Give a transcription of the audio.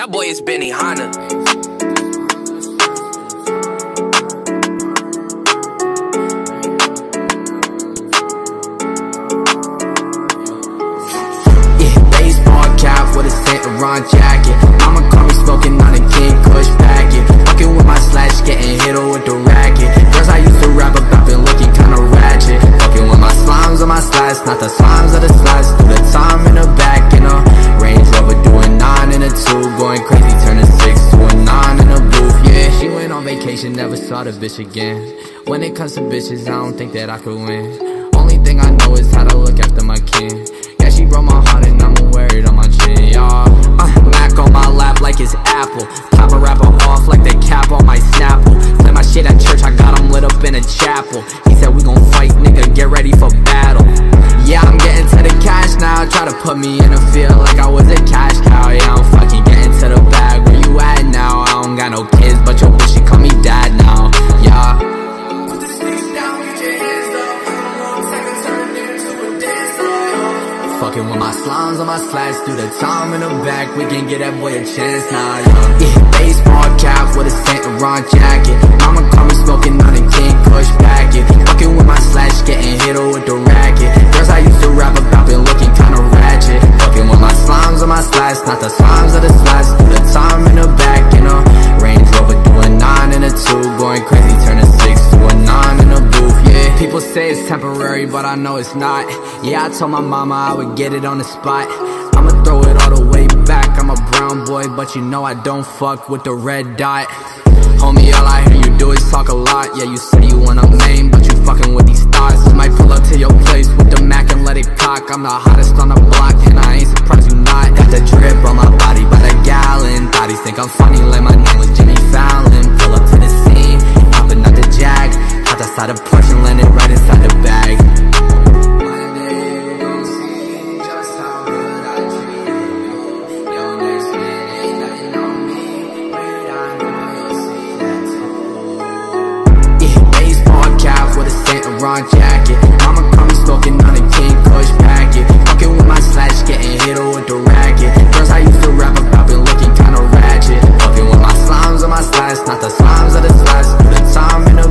That boy is Benny Hanna. With a Saint Laurent jacket, mama call me smoking on a King Kush packet. Fucking with my Slatts, getting hit with the racket. Girls I used to rap about been looking kinda ratchet. Fucking with my slimes on my Slatts, not the slimes of the Slatts. Do the time in the back in a Range Rover, doing 9 in a 2, going crazy, turning 6 to a 9 in a booth. Yeah, she went on vacation, never saw the bitch again. When it comes to bitches, I don't think that I could win. Only thing I know is how to look after my kin. Yeah, she broke my heart and I'ma wear it on my chin, y'all. Mac on my lap like it's Apple. Pop a rapper off like the cap on my Snapple. Play my shit at church, I got him lit up in a chapel. He said we gon' fight, nigga, get ready for battle. Yeah, I'm getting to the cash now. Try to put me in a field like I was a cash cow. Yeah, I'm fucking getting to the bag. Where you at now? I don't got no kids, but your bitch, she call me dad now. Yeah. Fucking with my slimes on my Slatts, do the time in the back, we can get that boy a chance now, yeah. Baseball cap with a Saint Laurent jacket. Mama call me smoking on a King Kush packet. Fucking with my Slatts, getting hit with the racket. Girls I used to rap about been looking kinda ratchet. Fucking with my slimes on my Slatts, not the slimes of the Slatts. Do the time in the back in a Range Rover, doing 9 in a 2, going crazy, turning 6 to a 9 in a booth, yeah. People say it's temporary, but I know it's not. Yeah, I told my mama I would get it on the spot. I'ma throw it all the way back. I'm a brown boy, but you know I don't fuck with the red dot. Homie, all I hear you do is talk a lot. Yeah, you say you want a main, but you fucking with these thoughts. Might pull up to your place with the Mac and let it cock. I'm the hottest on the block, and I ain't surprised you not. Got the drip on my body by the gallon. Thotties think I'm funny like my name was Jimmy Fallon. Pull up to the scene, hopping out the Jag. Hot outside the Porsche and landed right inside the bag. Jacket. Mama call me smoking on a King Kush packet. Fucking with my Slatts, getting hit with the racket. Girls I used to rap about been looking kinda ratchet. Fucking with my slimes on my Slatts, not the slimes of the Slatts. Do the time in the